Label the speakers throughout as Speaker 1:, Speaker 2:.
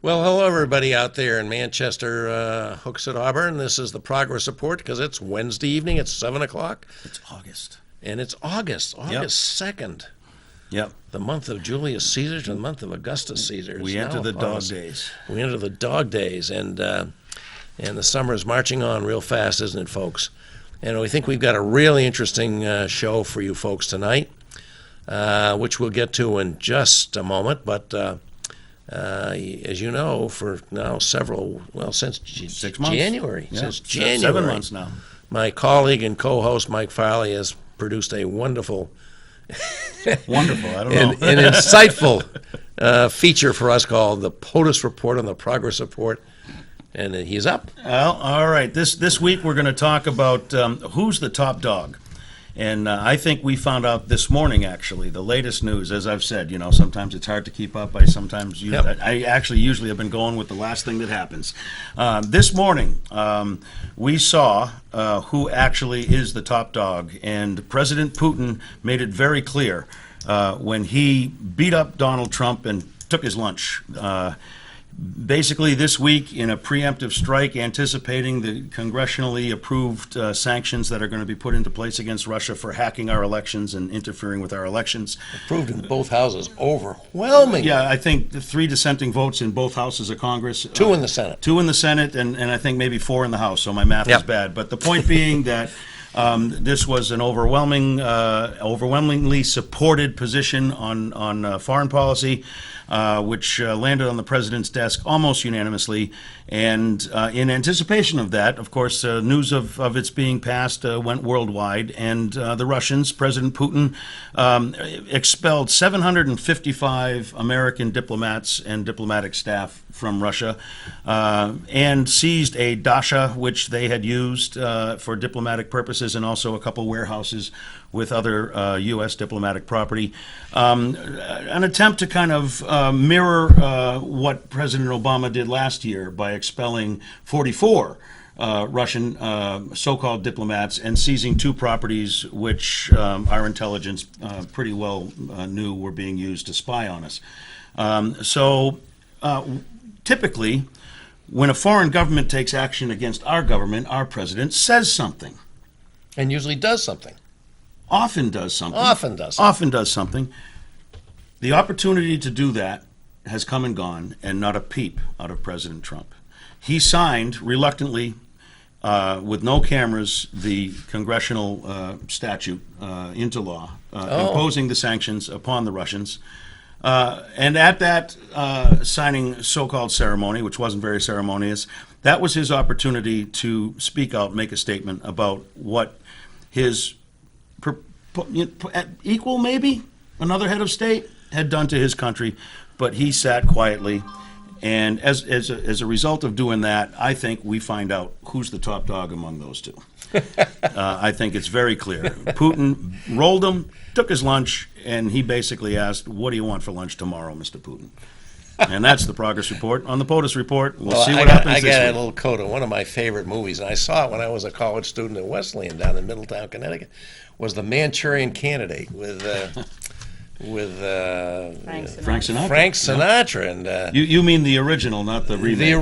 Speaker 1: Well, hello, everybody out there in Manchester, Hooksett, Auburn. This is the Progress Report because it's Wednesday evening. It's 7 o'clock.
Speaker 2: It's August.
Speaker 1: And it's August 2nd.
Speaker 2: Yep.
Speaker 1: The month of Julius Caesar to the month of Augustus Caesar.
Speaker 2: We enter the dog days.
Speaker 1: We enter the dog days, and the summer is marching on real fast, isn't it, folks? And we think we've got a really interesting show for you folks tonight, which we'll get to in just a moment. But as you know, for now since
Speaker 2: 6 months.
Speaker 1: January,
Speaker 2: Yeah.
Speaker 1: since January,
Speaker 2: 7 months now.
Speaker 1: My colleague and co-host Mike Farley has produced a wonderful
Speaker 2: Wonderful. I don't know.
Speaker 1: an insightful feature for us called the POTUS Report on the Progress Report, and he's up.
Speaker 2: Well, all right. This week we're going to talk about who's the top dog. And I think we found out this morning, actually, the latest news. As I've said, sometimes it's hard to keep up. I usually have been going with the last thing that happens. This morning, we saw who actually is the top dog. And President Putin made it very clear when he beat up Donald Trump and took his lunch. Basically, this week, in a preemptive strike, anticipating the congressionally approved sanctions that are going to be put into place against Russia for hacking our elections and interfering with our elections.
Speaker 1: Approved in both houses, overwhelming.
Speaker 2: Yeah, I think the 3 dissenting votes in both houses of Congress.
Speaker 1: 2 in the Senate.
Speaker 2: 2 in the Senate, and I think maybe 4 in the House, so my math is bad. But the point being that this was an overwhelmingly supported position on foreign policy, which landed on the president's desk almost unanimously. And in anticipation of that, of course, news of its being passed went worldwide. And the Russians, President Putin, expelled 755 American diplomats and diplomatic staff from Russia and seized a dacha, which they had used for diplomatic purposes, and also a couple warehouses with other U.S. diplomatic property. An attempt to kind of mirror what President Obama did last year by expelling 44 Russian so-called diplomats and seizing 2 properties which our intelligence pretty well knew were being used to spy on us. Typically, when a foreign government takes action against our government, our president says something.
Speaker 1: And usually does something.
Speaker 2: Often does something.
Speaker 1: Often does
Speaker 2: something. The opportunity to do that has come and gone, and not a peep out of President Trump. He signed, reluctantly, with no cameras, the congressional statute into law, imposing the sanctions upon the Russians. And at that signing so-called ceremony, which wasn't very ceremonious, that was his opportunity to speak out, make a statement about what his equal, maybe, another head of state, had done to his country. But he sat quietly. And as a result of doing that, I think we find out who's the top dog among those 2. I think it's very clear. Putin rolled him, took his lunch, and he basically asked, "What do you want for lunch tomorrow, Mr. Putin?" And that's the Progress Report. On the POTUS Report, we'll see what happens this week.
Speaker 1: I got a little coda. One of my favorite movies, and I saw it when I was a college student at Wesleyan down in Middletown, Connecticut, was The Manchurian Candidate with
Speaker 2: Frank Sinatra.
Speaker 1: Frank Sinatra. And
Speaker 2: you mean the original, not the remake?
Speaker 1: The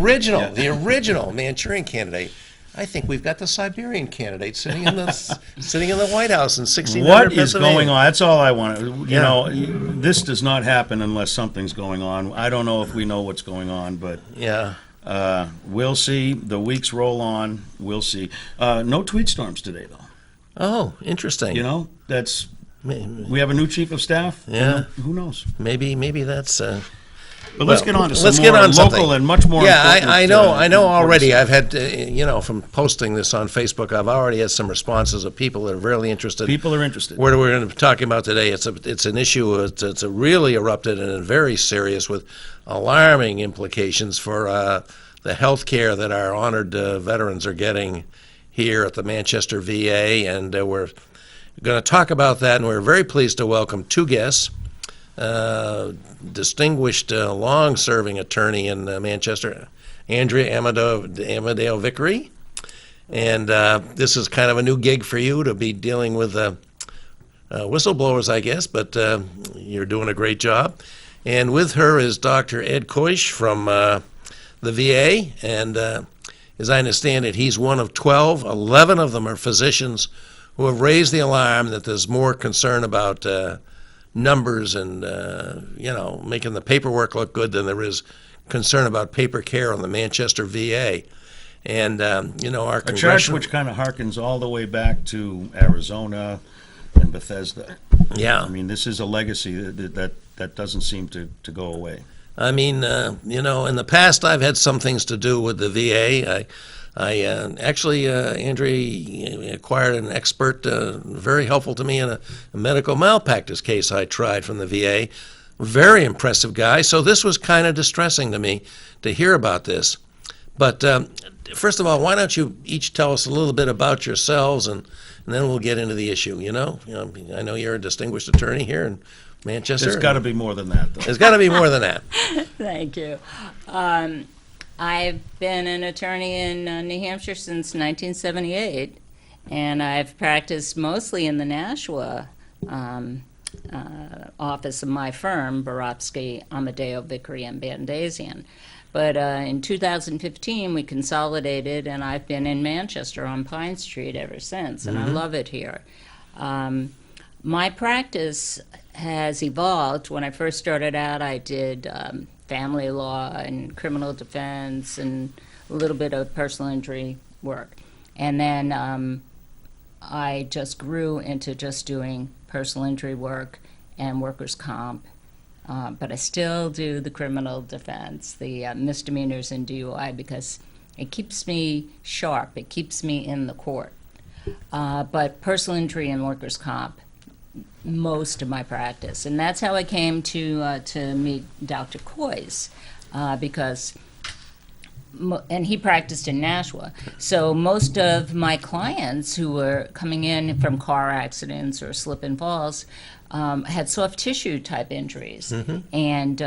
Speaker 1: original Manchurian Candidate. I think we've got the Siberian Candidate sitting in the White House in 1600
Speaker 2: What is going on? That's all I want. This does not happen unless something's going on. I don't know if we know what's going on, but we'll see. The weeks roll on. We'll see. No tweet storms today, though.
Speaker 1: Oh, interesting.
Speaker 2: We have a new chief of staff.
Speaker 1: Yeah.
Speaker 2: Who knows?
Speaker 1: Maybe that's.
Speaker 2: But let's get on to some more local and much more important.
Speaker 1: I know already. I've had, from posting this on Facebook, I've already had some responses of people that are really interested.
Speaker 2: People are interested.
Speaker 1: What we're going to be talking about today, it's an issue. It's really erupted and very serious with alarming implications for the health care that our honored veterans are getting here at the Manchester VA, and we're going to talk about that. And we're very pleased to welcome 2 guests. Distinguished, long-serving attorney in Manchester, Andrea Amadeo Vickery. And this is kind of a new gig for you to be dealing with whistleblowers, I guess, but you're doing a great job. And with her is Dr. Ed Koish from the VA, and as I understand it, he's one of 12. 11 of them are physicians who have raised the alarm that there's more concern about numbers and, making the paperwork look good than there is concern about paper care on the Manchester VA. And, our
Speaker 2: A charge
Speaker 1: congressional...
Speaker 2: which kind of harkens all the way back to Arizona and Bethesda.
Speaker 1: Yeah.
Speaker 2: I mean, this is a legacy that doesn't seem to go away.
Speaker 1: I mean, in the past I've had some things to do with the VA. Andrea acquired an expert, very helpful to me in a medical malpractice case I tried from the VA. Very impressive guy. So this was kind of distressing to me to hear about this. But first of all, why don't you each tell us a little bit about yourselves, and then we'll get into the issue. I know you're a distinguished attorney here in Manchester.
Speaker 2: There's got to be more than that, though.
Speaker 1: There's got to be more than that.
Speaker 3: Thank you. I've been an attorney in New Hampshire since 1978, and I've practiced mostly in the Nashua office of my firm, Borofsky, Amadeo, Vickery, and Bandazian. But in 2015, we consolidated, and I've been in Manchester on Pine Street ever since, and I love it here. My practice has evolved. When I first started out, I did family law and criminal defense and a little bit of personal injury work. And then I just grew into just doing personal injury work and workers' comp. But I still do the criminal defense, the misdemeanors and DUI, because it keeps me sharp. It keeps me in the court. But personal injury and workers' comp, most of my practice. And that's how I came to meet Dr. Kois, because and he practiced in Nashua. So most of my clients who were coming in from car accidents or slip and falls had soft tissue type injuries, and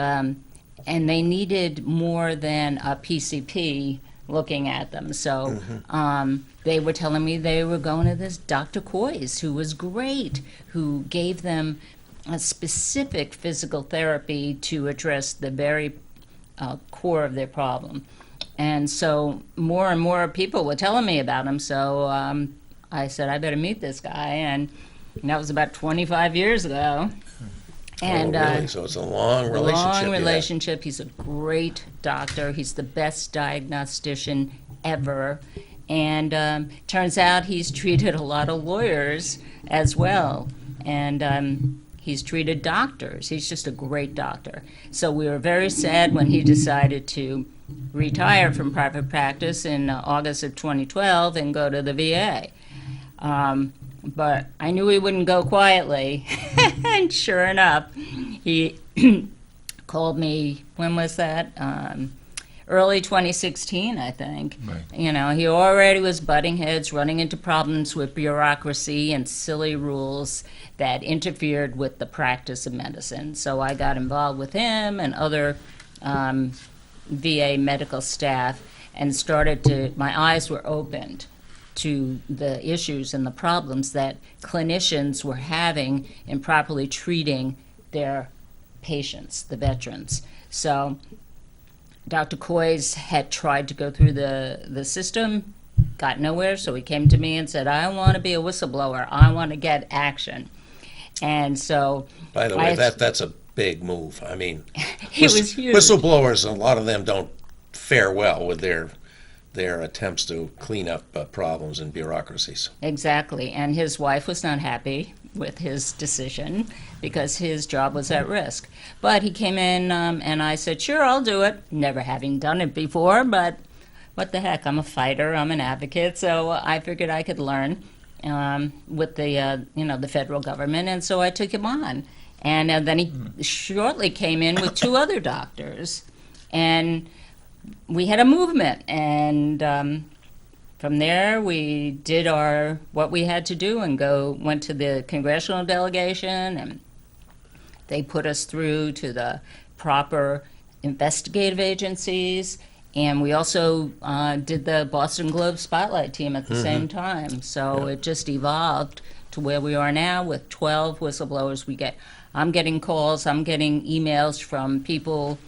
Speaker 3: they needed more than a PCP looking at them. So they were telling me they were going to this Dr. Kois, who was great, who gave them a specific physical therapy to address the very core of their problem. And so more and more people were telling me about him, so I said, I better meet this guy, and that was about 25 years ago. And
Speaker 1: really? So it's a long relationship.
Speaker 3: Long relationship. He's a great doctor. He's the best diagnostician ever. And turns out he's treated a lot of lawyers as well. And he's treated doctors. He's just a great doctor. So we were very sad when he decided to retire from private practice in August of 2012 and go to the VA. But I knew he wouldn't go quietly. And sure enough, he called me, when was that? Early 2016, I think.
Speaker 4: Right.
Speaker 3: He already was butting heads, running into problems with bureaucracy and silly rules that interfered with the practice of medicine. So I got involved with him and other VA medical staff and my eyes were opened to the issues and the problems that clinicians were having in properly treating their patients, the veterans. So Dr. Kois had tried to go through the system, got nowhere, so he came to me and said, I want to be a whistleblower. I want to get action. And so...
Speaker 1: By the way, that's a big move. I mean,
Speaker 3: it was huge.
Speaker 1: Whistleblowers, a lot of them don't fare well with their attempts to clean up problems and bureaucracies.
Speaker 3: Exactly, and his wife was not happy with his decision because his job was at risk. But he came in and I said, sure, I'll do it, never having done it before, but what the heck, I'm a fighter, I'm an advocate, so I figured I could learn with the federal government, and so I took him on. And then he shortly came in with two other doctors, and we had a movement, and from there we did what we had to do and went to the congressional delegation, and they put us through to the proper investigative agencies, and we also did the Boston Globe Spotlight team at the same time. So it just evolved to where we are now with 12 whistleblowers. I'm getting calls, I'm getting emails from people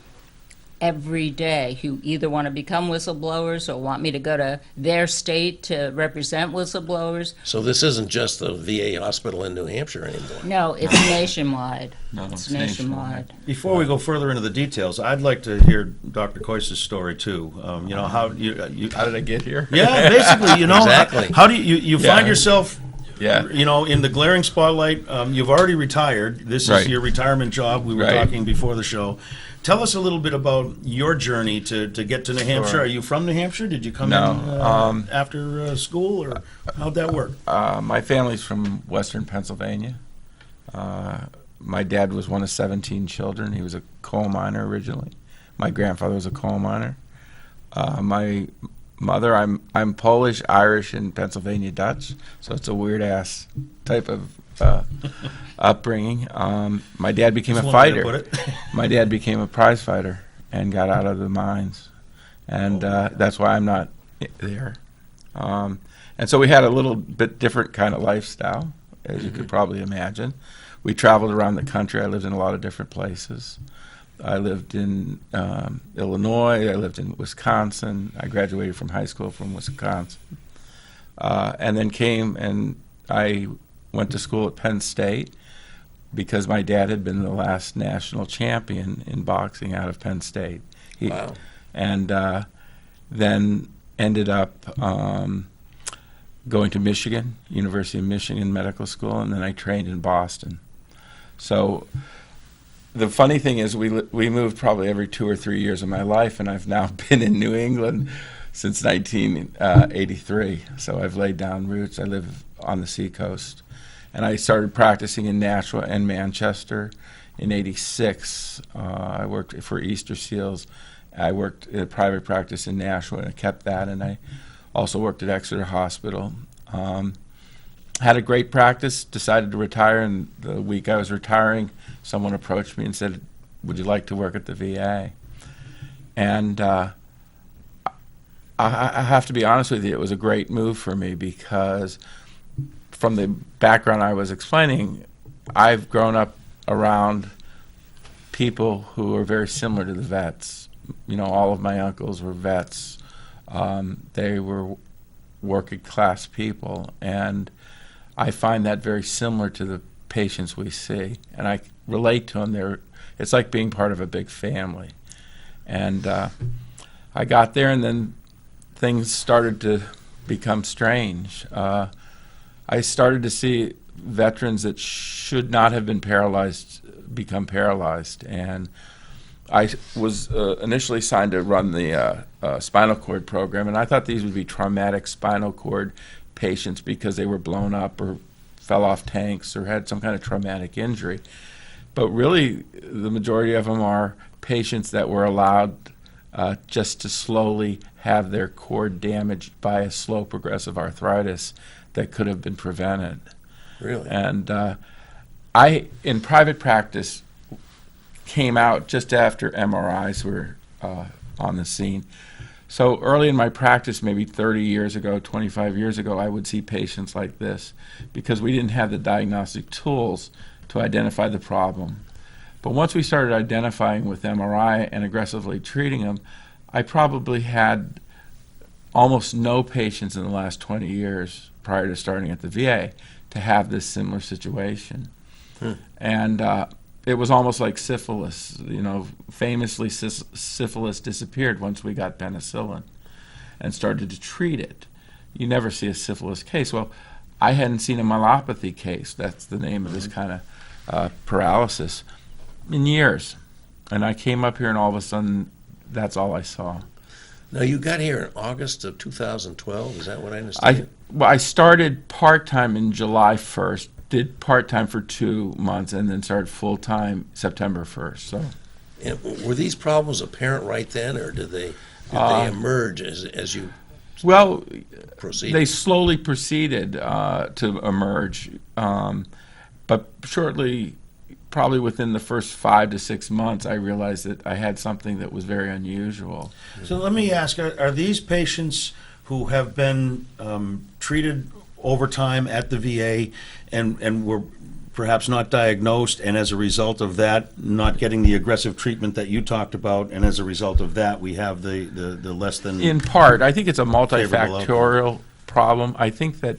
Speaker 3: every day who either want to become whistleblowers or want me to go to their state to represent whistleblowers.
Speaker 1: So this isn't just the VA hospital in New Hampshire anymore.
Speaker 3: No, it's nationwide.
Speaker 4: No,
Speaker 3: It's
Speaker 4: it's nationwide.
Speaker 3: nationwide.
Speaker 2: Before we go further into the details, I'd like to hear Dr. Coyce's story too. You know, how you
Speaker 4: How did I get here?
Speaker 2: yeah, basically, you know,
Speaker 1: Exactly.
Speaker 2: how do you find
Speaker 4: Yeah.
Speaker 2: yourself,
Speaker 4: Yeah.
Speaker 2: you know, in the glaring spotlight? You've already retired. This is
Speaker 4: Right.
Speaker 2: your retirement job. We were
Speaker 4: Right.
Speaker 2: talking before the show. Tell us a little bit about your journey to get to New Hampshire.
Speaker 4: Sure.
Speaker 2: Are you from New Hampshire? Did you come
Speaker 4: No,
Speaker 2: in after school, or how'd that work?
Speaker 4: My family's from Western Pennsylvania. My dad was one of 17 children. He was a coal miner originally. My grandfather was a coal miner. My mother, I'm Polish, Irish, and Pennsylvania Dutch, so it's a weird ass type of upbringing. My dad became
Speaker 2: That's
Speaker 4: a
Speaker 2: one way to
Speaker 4: fighter.
Speaker 2: put it.
Speaker 4: My dad became a prize fighter and got out of the mines, and that's why I'm not there. And so we had a little bit different kind of lifestyle, as you could probably imagine. We traveled around the country. I lived in a lot of different places. I lived in Illinois. I lived in Wisconsin. I graduated from high school from Wisconsin, and then came and I went to school at Penn State because my dad had been the last national champion in boxing out of Penn State.
Speaker 1: Wow.
Speaker 4: And then ended up going to Michigan, University of Michigan Medical School, and then I trained in Boston. So the funny thing is we moved probably every 2 or 3 years of my life, and I've now been in New England since 1983. So I've laid down roots. I live on the seacoast. And I started practicing in Nashua and Manchester in '86. I worked for Easter Seals. I worked in a private practice in Nashua, and I kept that. And I also worked at Exeter Hospital. Had a great practice, decided to retire, and the week I was retiring, someone approached me and said, "Would you like to work at the VA?" And I have to be honest with you, it was a great move for me because from the background I was explaining, I've grown up around people who are very similar to the vets. You know, all of my uncles were vets. They were working class people, and I find that very similar to the patients we see, and I relate to them. It's like being part of a big family. And I got there, and then things started to become strange. I started to see veterans that should not have been paralyzed become paralyzed, and I was initially signed to run the spinal cord program, and I thought these would be traumatic spinal cord patients because they were blown up or fell off tanks or had some kind of traumatic injury. But really, the majority of them are patients that were allowed just to slowly have their cord damaged by a slow progressive arthritis that could have been prevented.
Speaker 1: Really?
Speaker 4: And I, in private practice, came out just after MRIs were on the scene. So early in my practice, maybe 30 years ago, 25 years ago, I would see patients like this because we didn't have the diagnostic tools to identify the problem. But once we started identifying with MRI and aggressively treating them, I probably had almost no patients in the last 20 years prior to starting at the VA to have this similar situation. And it was almost like syphilis. You know, famously, syphilis disappeared once we got penicillin and started to treat it. You never see a syphilis case. Well, I hadn't seen a myelopathy case, that's the name of this kind of paralysis, in years. And I came up here, and all of a sudden, that's all I saw.
Speaker 1: Now, you got here in August of 2012, is that what I understand?
Speaker 4: I started part-time in July 1st, did part-time for 2 months, and then started full-time September 1st. So,
Speaker 1: And were these problems apparent right then, or did they emerge as you
Speaker 4: well,
Speaker 1: proceeded?
Speaker 4: they slowly proceeded to emerge, but shortly, probably within the first 5 to 6 months, I realized that I had something that was very unusual.
Speaker 2: So let me ask, are these patients who have been treated over time at the VA and were perhaps not diagnosed, and as a result of that, not getting the aggressive treatment that you talked about, and as a result of that, we have the less than.
Speaker 4: In part, I think it's a
Speaker 2: Favorable
Speaker 4: multifactorial problem. I think that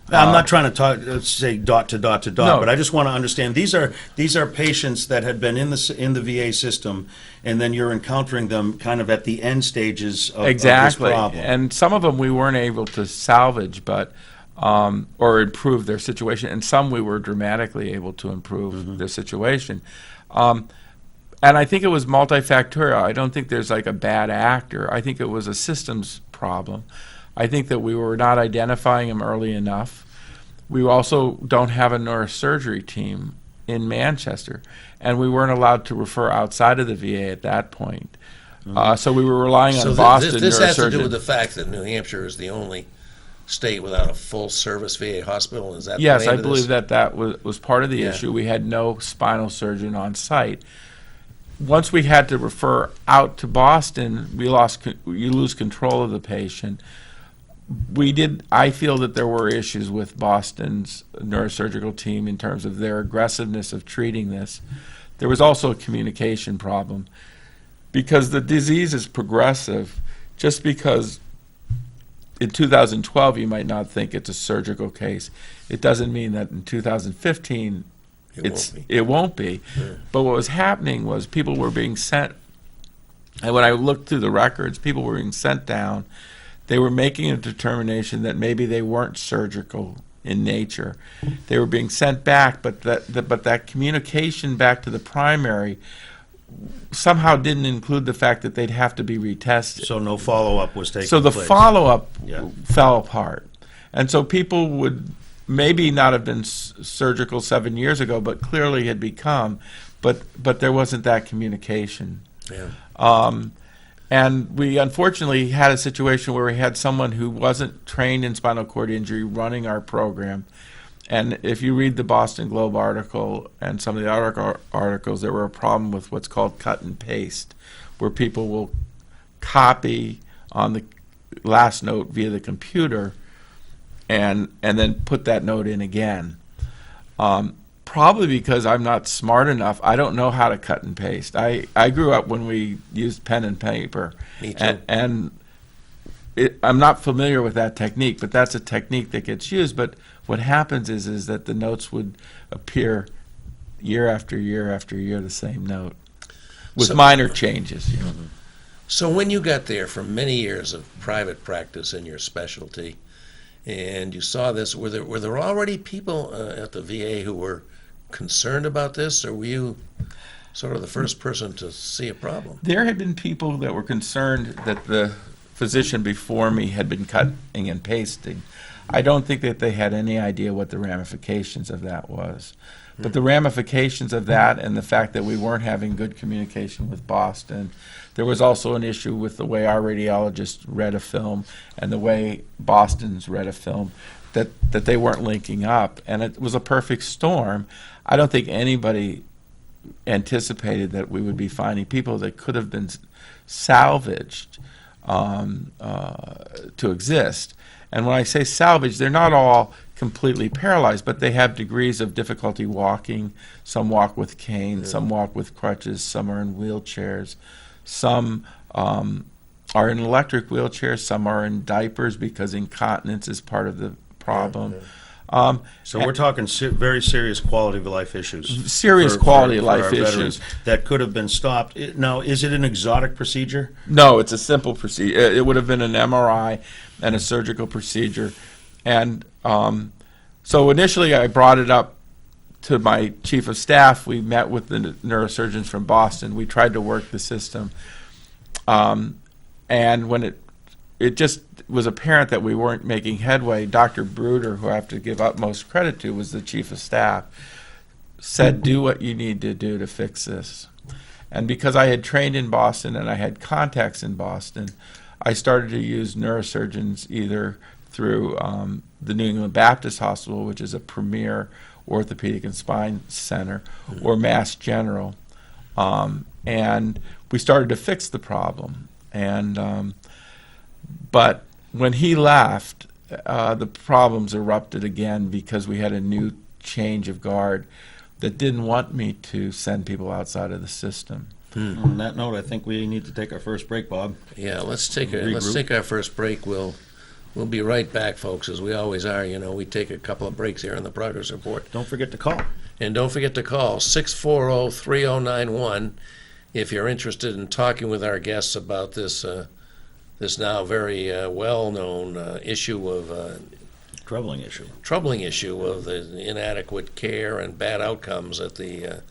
Speaker 2: I'm not trying to say dot to dot to dot,
Speaker 4: No.
Speaker 2: but I just want to understand these are patients that had been in the VA system, and then you're encountering them kind of at the end stages of
Speaker 4: exactly,
Speaker 2: this problem.
Speaker 4: and some of them we weren't able to salvage, but or improve their situation, and some we were dramatically able to improve their situation. And I think it was multifactorial. I don't think there's like a bad actor. I think it was a systems problem. I think that we were not identifying them early enough. We also don't have a neurosurgery team in Manchester, and we weren't allowed to refer outside of the VA at that point. So we were relying on
Speaker 1: So
Speaker 4: Boston
Speaker 1: this has to do
Speaker 4: neurosurgeon.
Speaker 1: with the fact that New Hampshire is the only state without a full-service VA hospital? Is that the
Speaker 4: Yes,
Speaker 1: name
Speaker 4: I
Speaker 1: of this?
Speaker 4: believe that was part of the
Speaker 1: Yeah.
Speaker 4: issue. We had no spinal surgeon on site. Once we had to refer out to Boston, you lose control of the patient. I feel that there were issues with Boston's neurosurgical team in terms of their aggressiveness of treating this. There was also a communication problem because the disease is progressive. Just because in 2012 you might not think it's a surgical case, it doesn't mean that in 2015 it won't be. But what was happening was people were being sent, and when I looked through the records, people were being sent down. They were making a determination that maybe they weren't surgical in nature. They were being sent back, but that communication back to the primary somehow didn't include the fact that they'd have to be retested.
Speaker 2: So no follow-up was taking
Speaker 4: So the
Speaker 2: place.
Speaker 4: follow-up
Speaker 2: Yeah.
Speaker 4: fell apart. And so people would maybe not have been surgical 7 years ago, but clearly had become, but there wasn't that communication.
Speaker 1: Yeah.
Speaker 4: And we unfortunately had a situation where we had someone who wasn't trained in spinal cord injury running our program. And if you read the Boston Globe article and some of the other articles, there were a problem with what's called cut and paste, where people will copy on the last note via the computer and then put that note in again. Probably because I'm not smart enough. I don't know how to cut and paste. I grew up when we used pen and paper.
Speaker 1: Me too.
Speaker 4: And I'm not familiar with that technique, but that's a technique that gets used. But what happens is that the notes would appear year after year after year, the same note, with
Speaker 1: So-
Speaker 4: minor changes. You know.
Speaker 1: So when you got there from many years of private practice in your specialty, and you saw this, were there already people at the VA who were concerned about this, or were you sort of the first person to see a problem?
Speaker 4: There had been people that were concerned that the physician before me had been cutting and pasting. I don't think that they had any idea what the ramifications of that was. But the ramifications of that and the fact that we weren't having good communication with Boston, there was also an issue with the way our radiologists read a film and the way Boston's read a film, that they weren't linking up. And it was a perfect storm. I don't think anybody anticipated that we would be finding people that could have been salvaged to exist. And when I say salvage, they're not all completely paralyzed, but they have degrees of difficulty walking. Some walk with canes, some walk with crutches, some are in wheelchairs, some are in electric wheelchairs, some are in diapers because incontinence is part of the problem.
Speaker 2: So we're talking very serious quality of life issues.
Speaker 4: Serious
Speaker 2: for-
Speaker 4: quality of
Speaker 2: for
Speaker 4: life
Speaker 2: our veterans
Speaker 4: issues.
Speaker 2: that could have been stopped. Now, is it an exotic procedure?
Speaker 4: No, it's a simple procedure. It would have been an MRI and a surgical procedure. And so initially I brought it up to my chief of staff. We met with the neurosurgeons from Boston. We tried to work the system. And when it just was apparent that we weren't making headway, Dr. Bruder, who I have to give utmost credit to, was the chief of staff, said, do what you need to do to fix this. And because I had trained in Boston and I had contacts in Boston, I started to use neurosurgeons either through the New England Baptist Hospital, which is a premier orthopedic and spine center, or Mass General. And we started to fix the problem. And but when he left, the problems erupted again because we had a new change of guard that didn't want me to send people outside of the system.
Speaker 2: On that note, I think we need to take our first break, Bob.
Speaker 1: Yeah, let's
Speaker 2: Regroup.
Speaker 1: take our first break. We'll be right back, folks, as we always are. You know, we take a couple of breaks here on the Progress Report.
Speaker 2: Don't forget to call.
Speaker 1: And don't forget to call 640-3091 if you're interested in talking with our guests about this this now very well-known issue of
Speaker 2: Troubling issue.
Speaker 1: troubling issue of the inadequate care and bad outcomes at the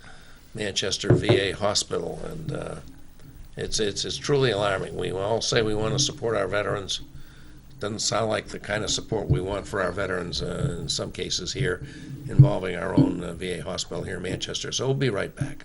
Speaker 1: Manchester VA hospital, and it's truly alarming. We all say we want to support our veterans. Doesn't sound like the kind of support we want for our veterans in some cases here, involving our own VA hospital here in Manchester. So we'll be right back.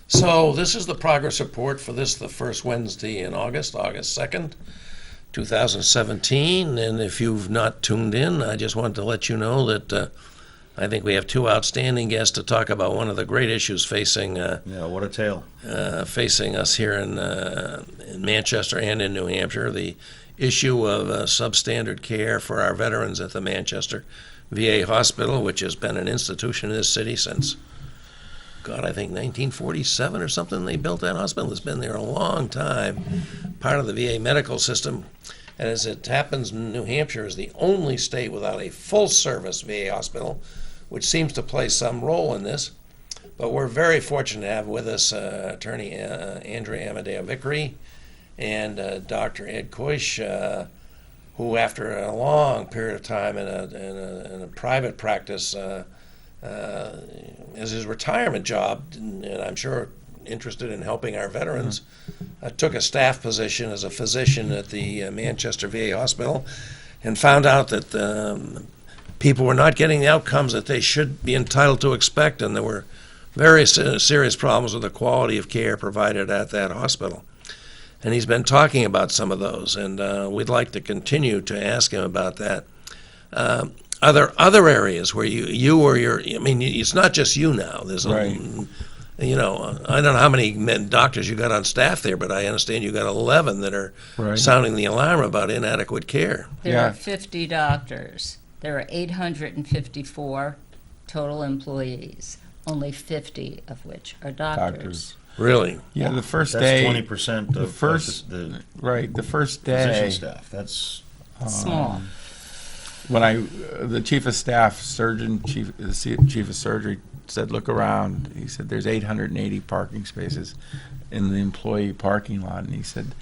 Speaker 1: So this is the progress report for the first Wednesday in August 2nd, 2017. And if you've not tuned in, I just wanted to let you know that I think we have two outstanding guests to talk about one of the great issues facing
Speaker 2: Yeah, what a tale.
Speaker 1: facing us here in Manchester and in New Hampshire, the issue of substandard care for our veterans at the Manchester VA Hospital, which has been an institution in this city since, God, I think 1947 or something. They built that hospital. It's been there a long time, part of the VA medical system. And as it happens, New Hampshire is the only state without a full-service VA hospital, which seems to play some role in this. But we're very fortunate to have with us attorney Andrea Amadeo Vickery and Dr. Ed Koish, who, after a long period of time in a private practice, as his retirement job, and I'm sure interested in helping our veterans, took a staff position as a physician at the Manchester VA Hospital, and found out that people were not getting the outcomes that they should be entitled to expect, and there were very serious problems with the quality of care provided at that hospital. And he's been talking about some of those, and we'd like to continue to ask him about that. Are there other areas where you or your, I mean, it's not just you now. There's,
Speaker 4: Right.
Speaker 1: You know, I don't know how many doctors you got on staff there, but I understand you got 11 that are
Speaker 4: Right.
Speaker 1: sounding the alarm about inadequate care.
Speaker 3: There
Speaker 4: Yeah.
Speaker 3: are 50 doctors. There are 854 total employees, only 50 of which are doctors.
Speaker 4: Doctors.
Speaker 1: Really?
Speaker 4: Yeah, the first
Speaker 2: That's
Speaker 4: day,
Speaker 2: 20%
Speaker 4: the
Speaker 2: of
Speaker 4: first
Speaker 2: the
Speaker 4: right, the first
Speaker 2: physician
Speaker 4: day
Speaker 2: staff. That's
Speaker 3: Small.
Speaker 4: when the chief of staff, the chief of surgery said, look around. He said, there's 880 parking spaces in the employee parking lot. And he said,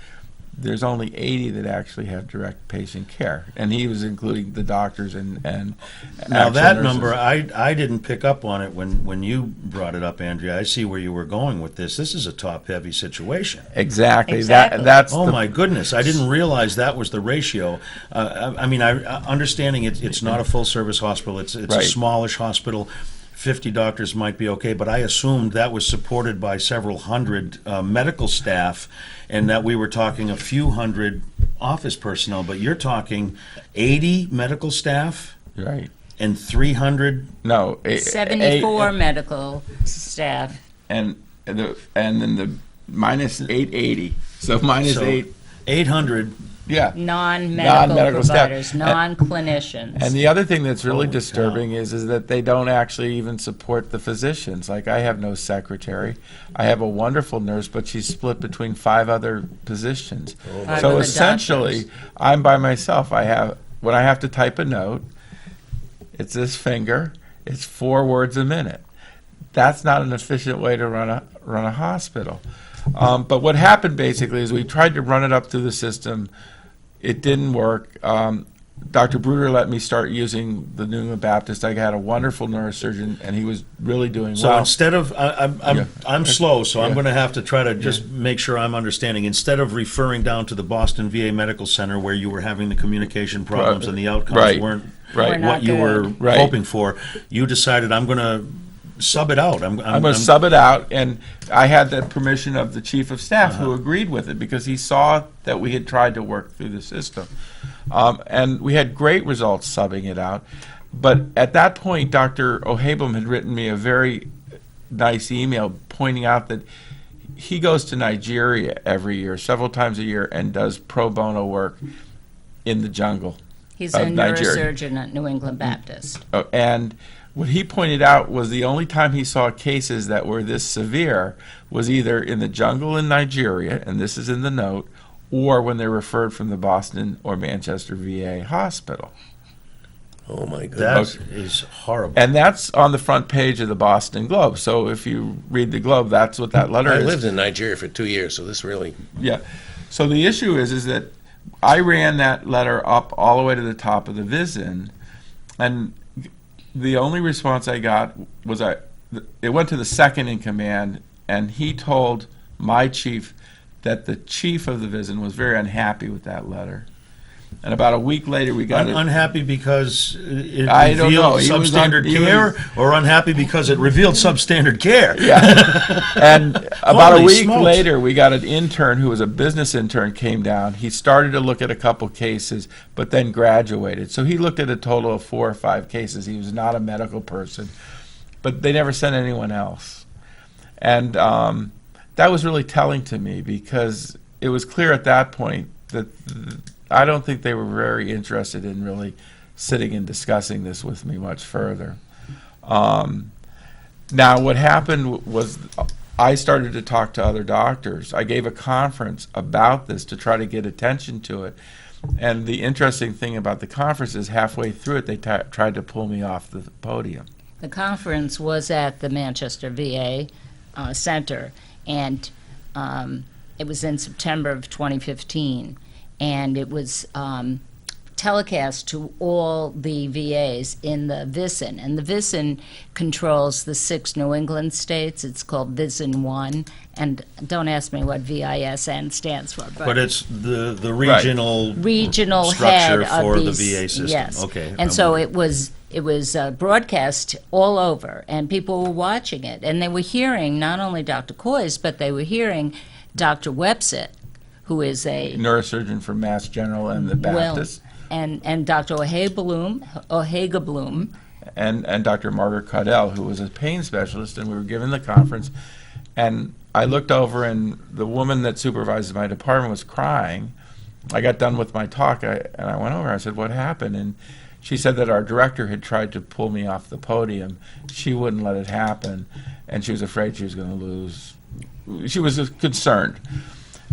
Speaker 4: there's only 80 that actually have direct patient care. And he was including the doctors and
Speaker 2: now
Speaker 4: actual
Speaker 2: that
Speaker 4: nurses.
Speaker 2: number, I didn't pick up on it when you brought it up, Andrea. I see where you were going with this. This is a top-heavy situation.
Speaker 4: Exactly.
Speaker 3: Exactly.
Speaker 4: That's
Speaker 2: Oh
Speaker 4: the,
Speaker 2: my goodness! I didn't realize that was the ratio. I mean, understanding it's not a full-service hospital. It's a
Speaker 4: Right.
Speaker 2: smallish hospital. 50 doctors might be okay, but I assumed that was supported by several hundred medical staff, and that we were talking a few hundred office personnel. But you're talking 80 medical staff
Speaker 4: right.
Speaker 2: and 300.
Speaker 4: No.
Speaker 3: 74 medical staff.
Speaker 4: and then the minus 880. So minus
Speaker 2: So 800.
Speaker 4: Yeah.
Speaker 3: Non-medical
Speaker 4: Non-medical staff.
Speaker 3: providers, non-clinicians.
Speaker 4: And the other thing that's really
Speaker 2: Holy
Speaker 4: disturbing is that they don't actually even support the physicians. Like, I have no secretary. I have a wonderful nurse, but she's split between 5 other positions.
Speaker 3: Five
Speaker 4: So
Speaker 3: other
Speaker 4: essentially,
Speaker 3: doctors.
Speaker 4: I'm by myself. When I have to type a note, it's this finger. It's 4 words a minute. that's not an efficient way to run a hospital. But what happened basically is we tried to run it up through the system. It didn't work. Dr. Bruder let me start using the New England Baptist. I had a wonderful neurosurgeon, and he was really doing
Speaker 2: So
Speaker 4: well.
Speaker 2: instead of, I'm slow, so I'm
Speaker 4: Yeah.
Speaker 2: going to have to try to just make sure I'm understanding. Instead of referring down to the Boston VA Medical Center where you were having the communication problems and the outcomes
Speaker 4: Right.
Speaker 2: weren't
Speaker 4: Right.
Speaker 3: We're not
Speaker 2: what you were
Speaker 3: good.
Speaker 4: Right.
Speaker 2: hoping for, you decided I'm going to sub it out.
Speaker 4: I'm going to sub it out, and I had the permission of the chief of staff who agreed with it because he saw that we had tried to work through the system. And we had great results subbing it out. But at that point, Dr. O'Hablam had written me a very nice email pointing out that he goes to Nigeria every year, several times a year, and does pro bono work in the jungle.
Speaker 3: He's a
Speaker 4: of Nigeria.
Speaker 3: neurosurgeon at New England Baptist.
Speaker 4: And what he pointed out was the only time he saw cases that were this severe was either in the jungle in Nigeria, and this is in the note, or when they're referred from the Boston or Manchester VA hospital.
Speaker 1: Oh, my goodness.
Speaker 2: That is horrible.
Speaker 4: And that's on the front page of the Boston Globe. So if you read the Globe, that's what that letter
Speaker 1: I
Speaker 4: is.
Speaker 1: lived in Nigeria for 2 years, so this really,
Speaker 4: Yeah. So the issue is that I ran that letter up all the way to the top of the VISN, and the only response I got was it went to the second in command, and he told my chief that the chief of the VISN was very unhappy with that letter. And about a week later, we got it.
Speaker 2: Unhappy because it
Speaker 4: I don't know.
Speaker 2: revealed
Speaker 4: He was
Speaker 2: substandard
Speaker 4: he
Speaker 2: care,
Speaker 4: was-
Speaker 2: or unhappy because it revealed substandard care?
Speaker 4: Yeah. And about a
Speaker 2: Holy
Speaker 4: week
Speaker 2: smokes.
Speaker 4: later, we got an intern who was a business intern came down. He started to look at a couple cases, but then graduated. So he looked at a total of 4 or 5 cases. He was not a medical person, but they never sent anyone else. And that was really telling to me because it was clear at that point that I don't think they were very interested in really sitting and discussing this with me much further. Now, what happened was I started to talk to other doctors. I gave a conference about this to try to get attention to it. And the interesting thing about the conference is halfway through it, they tried to pull me off the podium.
Speaker 3: The conference was at the Manchester VA Center, and it was in September of 2015, and it was telecast to all the VAs in the VISN, and the VISN controls the 6 New England states. It's called VISN 1, and don't ask me what VISN stands for,
Speaker 2: But it's the regional
Speaker 3: head
Speaker 2: structure for
Speaker 3: of
Speaker 2: the
Speaker 3: these,
Speaker 2: VA system.
Speaker 3: Yes.
Speaker 2: Okay.
Speaker 3: And
Speaker 2: I'm
Speaker 3: so
Speaker 2: with
Speaker 3: it was broadcast all over, and people were watching it, and they were hearing not only Dr. Coyes, but they were hearing Dr. Websit, who is a
Speaker 4: Neurosurgeon from Mass General and the Baptist,
Speaker 3: and Dr. O'Hagebloom,
Speaker 4: and Dr. Margaret Caudell, who was a pain specialist, and we were given the conference. And I looked over, and the woman that supervises my department was crying. I got done with my talk, and I went over. I said, "What happened?" And she said that our director had tried to pull me off the podium. She wouldn't let it happen, and she was afraid she was going to lose. She was concerned.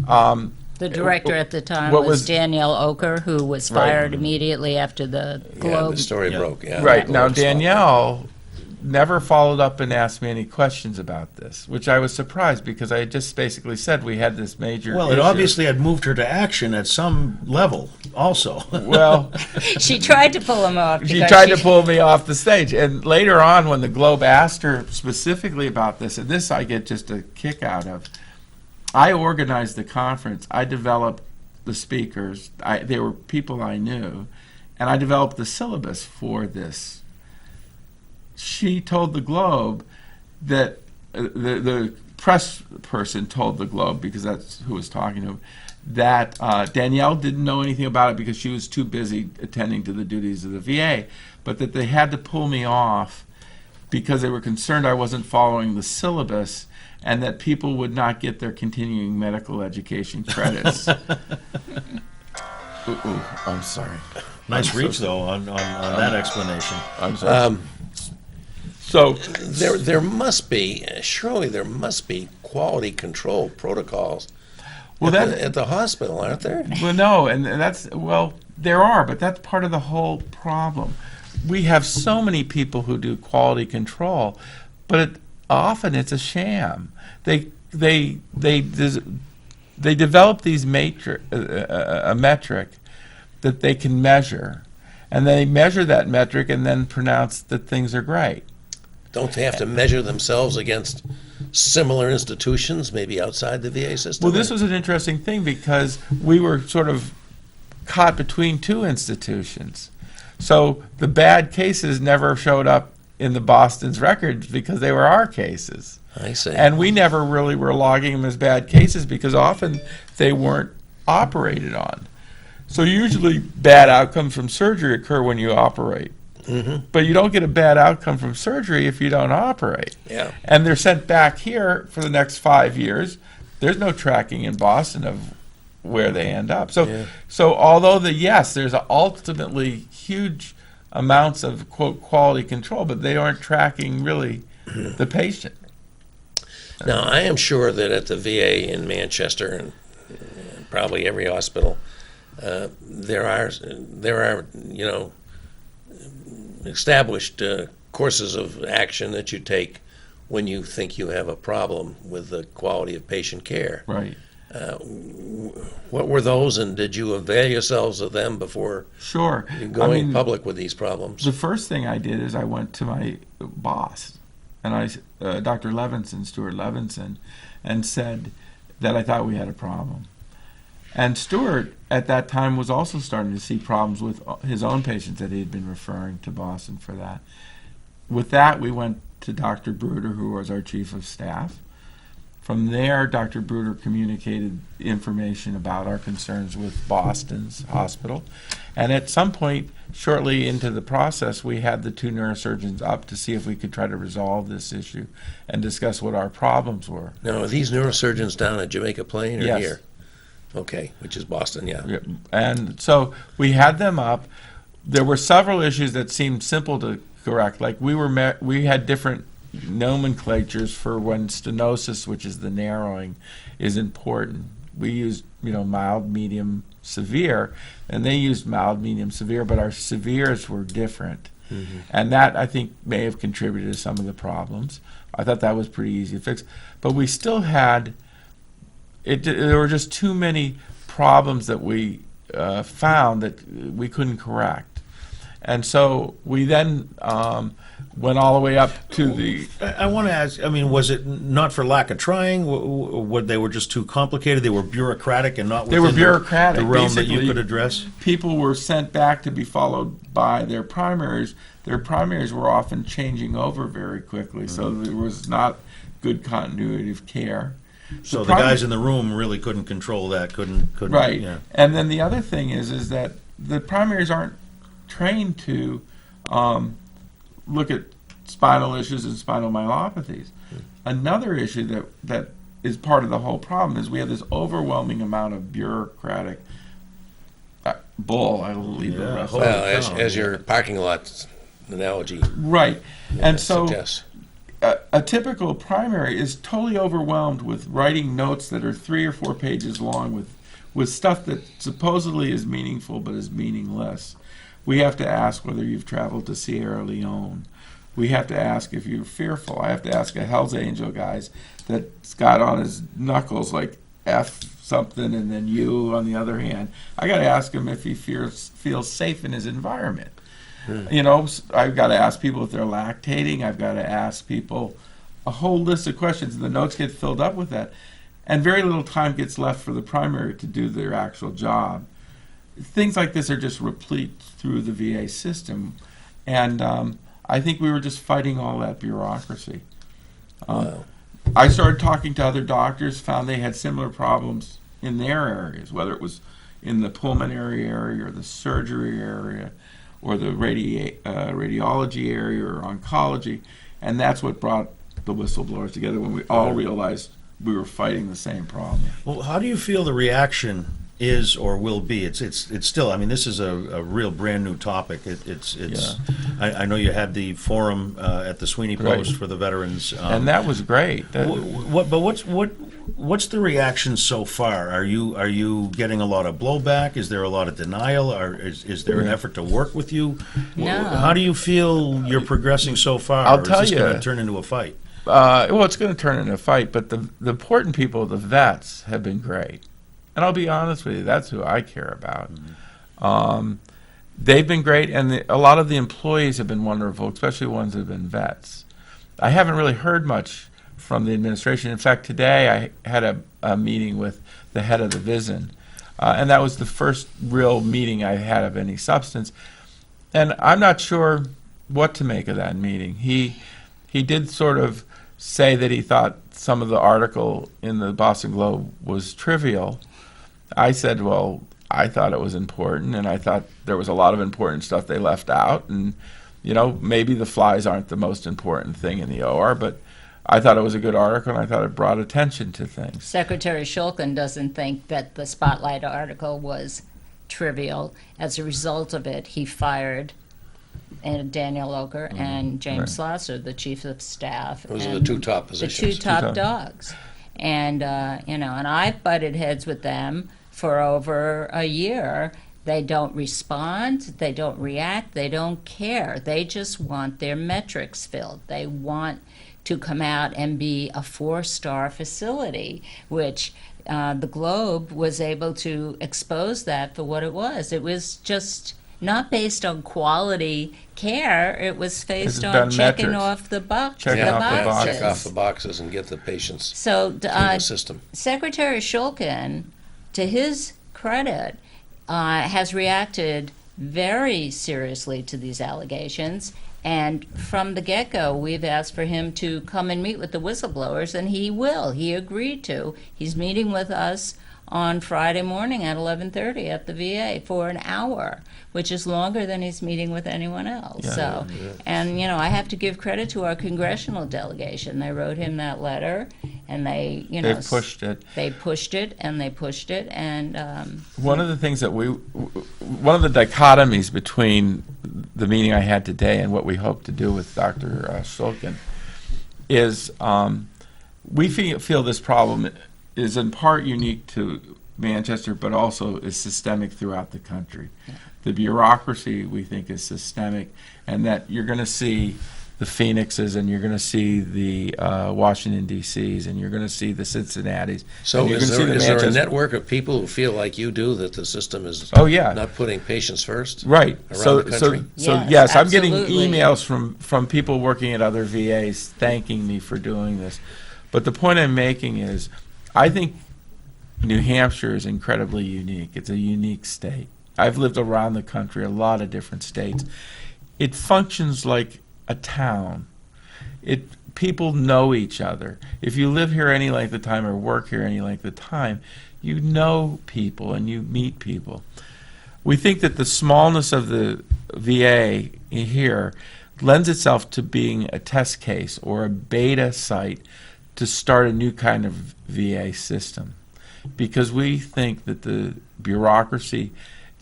Speaker 3: The director at the time
Speaker 4: What
Speaker 3: was
Speaker 4: was-
Speaker 3: Danielle Oker, who was
Speaker 4: Right.
Speaker 3: fired immediately after the
Speaker 1: yeah,
Speaker 3: Globe.
Speaker 1: the story
Speaker 2: Yeah.
Speaker 1: broke, yeah.
Speaker 4: Right.
Speaker 1: The
Speaker 4: Now,
Speaker 1: Globe stopped.
Speaker 4: Danielle never followed up and asked me any questions about this, which I was surprised because I had just basically said we had this major
Speaker 2: Well, it
Speaker 4: issue.
Speaker 2: obviously had moved her to action at some level also.
Speaker 4: Well,
Speaker 3: She tried to pull him off.
Speaker 4: she
Speaker 3: because
Speaker 4: tried to pull me off the stage. And later on, when the Globe asked her specifically about this, and this I get just a kick out of, I organized the conference. I developed the speakers. They were people I knew. And I developed the syllabus for this. She told the Globe that the press person told the Globe, because that's who was talking to him, that Danielle didn't know anything about it because she was too busy attending to the duties of the VA, but that they had to pull me off because they were concerned I wasn't following the syllabus and that people would not get their continuing medical education credits. Ooh, I'm sorry.
Speaker 2: Nice reach, though, on that explanation.
Speaker 4: I'm sorry. So,
Speaker 1: There must be, surely there must be quality control protocols
Speaker 4: well,
Speaker 1: at the hospital, aren't there?
Speaker 4: well, no, and that's, well, there are, but that's part of the whole problem. We have so many people who do quality control, but often it's a sham. They develop these a metric that they can measure, and they measure that metric and then pronounce that things are great.
Speaker 1: Don't they have to measure themselves against similar institutions, maybe outside the VA system?
Speaker 4: Well, this was an interesting thing because we were sort of caught between two institutions. So the bad cases never showed up in the Boston's records because they were our cases.
Speaker 1: I see.
Speaker 4: And we never really were logging them as bad cases because often they weren't operated on. So usually bad outcomes from surgery occur when you operate.
Speaker 1: Mm-hmm.
Speaker 4: But you don't get a bad outcome from surgery if you don't operate.
Speaker 1: Yeah.
Speaker 4: And they're sent back here for the next 5 years. There's no tracking in Boston of where they end up. So, so although there's ultimately huge amounts of, quote, quality control, but they aren't tracking really the patient.
Speaker 1: Now, I am sure that at the VA in Manchester and probably every hospital, there are established courses of action that you take when you think you have a problem with the quality of patient care.
Speaker 4: Right.
Speaker 1: What were those, and did you avail yourselves of them before
Speaker 4: Sure.
Speaker 1: going public with these problems?
Speaker 4: The first thing I did is I went to my boss, and Dr. Levinson, Stuart Levinson, and said that I thought we had a problem. And Stuart, at that time, was also starting to see problems with his own patients that he had been referring to Boston for that. With that, we went to Dr. Bruder, who was our chief of staff. From there, Dr. Bruder communicated information about our concerns with Boston's hospital. And at some point, shortly into the process, we had the two neurosurgeons up to see if we could try to resolve this issue and discuss what our problems were.
Speaker 1: Now, are these neurosurgeons down at Jamaica Plain or
Speaker 4: Yes.
Speaker 1: here? Okay, which is Boston, yeah.
Speaker 4: Yeah, and so we had them up. There were several issues that seemed simple to correct. Like we had different nomenclatures for when stenosis, which is the narrowing, is important. We used, mild, medium, severe, and they used mild, medium, severe, but our severes were different. Mm-hmm. And that, I think, may have contributed to some of the problems. I thought that was pretty easy to fix. But we still had there were just too many problems that we found that we couldn't correct. And so we then went all the way up to the...
Speaker 2: I want to ask, was it not for lack of trying? They were just too complicated? They were bureaucratic and not within the realm that you could address?
Speaker 4: People were sent back to be followed by their primaries. Their primaries were often changing over very quickly, so there was not good continuity of care.
Speaker 2: So the guys in the room really couldn't control that, couldn't
Speaker 4: right.
Speaker 2: Yeah.
Speaker 4: And then the other thing is that the primaries aren't trained to look at spinal issues and spinal myelopathies. Another issue that is part of the whole problem is we have this overwhelming amount of bureaucratic bull. I will leave the rest.
Speaker 1: Well, as your parking lot analogy
Speaker 4: right. And so
Speaker 1: suggests.
Speaker 4: A typical primary is totally overwhelmed with writing notes that are 3 or 4 pages long with stuff that supposedly is meaningful but is meaningless. We have to ask whether you've traveled to Sierra Leone. We have to ask if you're fearful. I have to ask a Hell's Angel guys that's got on his knuckles like F something and then U on the other hand. I got to ask him if he feels safe in his environment. I've got to ask people if they're lactating. I've got to ask people a whole list of questions, and the notes get filled up with that. And very little time gets left for the primary to do their actual job. Things like this are just replete through the VA system. And I think we were just fighting all that bureaucracy.
Speaker 1: Wow.
Speaker 4: I started talking to other doctors, found they had similar problems in their areas, whether it was in the pulmonary area or the surgery area, or the radiology area or oncology, and that's what brought the whistleblowers together when we all realized we were fighting the same problem.
Speaker 2: Well, how do you feel the reaction is or will be? It's still, this is a real brand new topic. I know you had the forum at the Sweeney Post for the veterans,
Speaker 4: and that was great.
Speaker 2: What's the reaction so far? Are you getting a lot of blowback? Is there a lot of denial? Or is there an effort to work with you?
Speaker 3: No.
Speaker 2: How do you feel you're progressing so far?
Speaker 4: I'll
Speaker 2: or
Speaker 4: tell
Speaker 2: is this
Speaker 4: you.
Speaker 2: going to turn into a fight?
Speaker 4: Well, it's going to turn into a fight, but the important people, the vets, have been great. And I'll be honest with you, that's who I care about. They've been great, and a lot of the employees have been wonderful, especially ones that have been vets. I haven't really heard much from the administration. In fact, today I had a meeting with the head of the VISN, and that was the first real meeting I had of any substance. And I'm not sure what to make of that meeting. He did sort of say that he thought some of the article in the Boston Globe was trivial. I said, well, I thought it was important, and I thought there was a lot of important stuff they left out. And, you know, maybe the flies aren't the most important thing in the OR, but I thought it was a good article, and I thought it brought attention to things.
Speaker 3: Secretary Shulkin doesn't think that the Spotlight article was trivial. As a result of it, he fired Daniel Oker and James Slosser, the chief of staff.
Speaker 1: Those are the
Speaker 3: and
Speaker 1: two top
Speaker 3: the
Speaker 1: positions.
Speaker 3: two top
Speaker 4: top.
Speaker 3: dogs. And, and I've butted heads with them for over a year. They don't respond, they don't react, they don't care. They just want their metrics filled. They want to come out and be a 4-star facility, which the Globe was able to expose that for what it was. It was just not based on quality care. It was based on
Speaker 4: about
Speaker 3: checking
Speaker 4: metrics.
Speaker 3: off the boxes.
Speaker 4: Check
Speaker 1: Yeah,
Speaker 4: off the
Speaker 1: yeah,
Speaker 4: boxes.
Speaker 1: check off the boxes and get the patients
Speaker 3: So
Speaker 1: through the system.
Speaker 3: Secretary Shulkin, to his credit, has reacted very seriously to these allegations. And from the get-go, we've asked for him to come and meet with the whistleblowers, and he will. He agreed to. He's meeting with us on Friday morning at 11:30 at the VA for an hour, which is longer than he's meeting with anyone else.
Speaker 4: Yeah.
Speaker 3: And I have to give credit to our congressional delegation. They wrote him that letter, and they,
Speaker 4: They've pushed it.
Speaker 3: They pushed it, and they pushed it, and
Speaker 4: One of the things that one of the dichotomies between the meeting I had today and what we hope to do with Dr. Shulkin is we feel this problem is in part unique to Manchester, but also is systemic throughout the country. The bureaucracy, we think, is systemic, and that you're going to see the Phoenixes, and you're going to see the Washington, D.C.s, and you're going to see the Cincinnatis.
Speaker 1: So
Speaker 4: and you're
Speaker 1: is
Speaker 4: gonna see the
Speaker 1: there a
Speaker 4: Manchester-
Speaker 1: network of people who feel like you do, that the system is
Speaker 4: Oh, yeah.
Speaker 1: not putting patients first?
Speaker 4: Right.
Speaker 1: around the country?
Speaker 3: Yes,
Speaker 4: Yes, I'm getting
Speaker 3: absolutely.
Speaker 4: emails from people working at other VAs thanking me for doing this. But the point I'm making is, I think New Hampshire is incredibly unique. It's a unique state. I've lived around the country, a lot of different states. It functions like a town. People know each other. If you live here any length of time or work here any length of time, you know people and you meet people. We think that the smallness of the VA here lends itself to being a test case or a beta site to start a new kind of VA system, because we think that the bureaucracy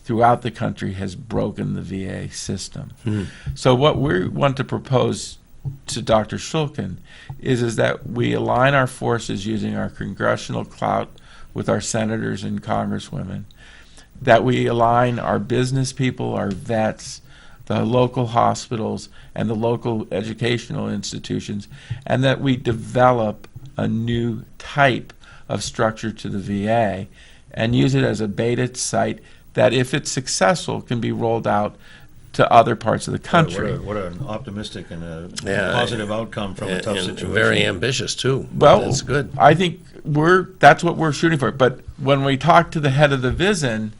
Speaker 4: throughout the country has broken the VA system. So what we want to propose to Dr. Shulkin is that we align our forces using our congressional clout with our senators and congresswomen, that we align our business people, our vets, the local hospitals, and the local educational institutions, and that we develop a new type of structure to the VA and use it as a beta site that, if it's successful, can be rolled out to other parts of the country.
Speaker 2: What an optimistic and a
Speaker 1: Yeah,
Speaker 2: positive outcome from a tough
Speaker 1: And
Speaker 2: situation.
Speaker 1: very ambitious, too.
Speaker 4: Well,
Speaker 1: That's good.
Speaker 4: I think that's what we're shooting for. But when we talked to the head of the VISN,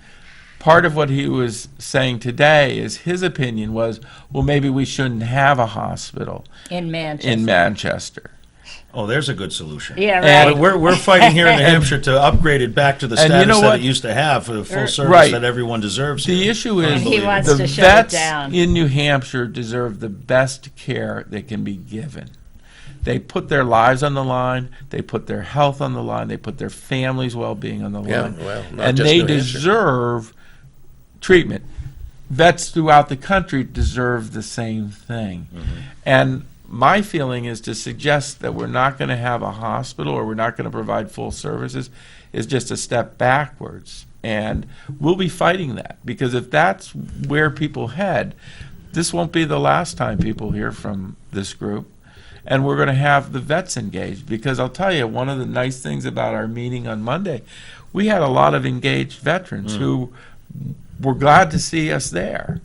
Speaker 4: part of what he was saying today is his opinion was, well, maybe we shouldn't have a hospital
Speaker 3: in Manchester.
Speaker 4: in Manchester.
Speaker 2: Oh, there's a good solution.
Speaker 3: Yeah,
Speaker 4: And-
Speaker 3: right.
Speaker 2: We're fighting here in New Hampshire to upgrade it back to the
Speaker 4: And you
Speaker 2: status
Speaker 4: know
Speaker 2: that
Speaker 4: what?
Speaker 2: it used to have for the full service
Speaker 4: Right.
Speaker 2: that everyone deserves.
Speaker 4: The
Speaker 2: here.
Speaker 4: issue is
Speaker 3: And he wants
Speaker 4: the
Speaker 3: to shut it
Speaker 4: vets
Speaker 3: down.
Speaker 4: in New Hampshire deserve the best care that can be given. They put their lives on the line. They put their health on the line. They put their family's well-being on the
Speaker 1: Yeah,
Speaker 4: line.
Speaker 1: well, not
Speaker 4: And
Speaker 1: just
Speaker 4: they
Speaker 1: New Hampshire.
Speaker 4: deserve treatment. Vets throughout the country deserve the same thing. And my feeling is to suggest that we're not going to have a hospital or we're not going to provide full services is just a step backwards. And we'll be fighting that, because if that's where people head, this won't be the last time people hear from this group. and we're going to have the vets engaged. Because I'll tell you, one of the nice things about our meeting on Monday, we had a lot of engaged veterans who were glad to see us there.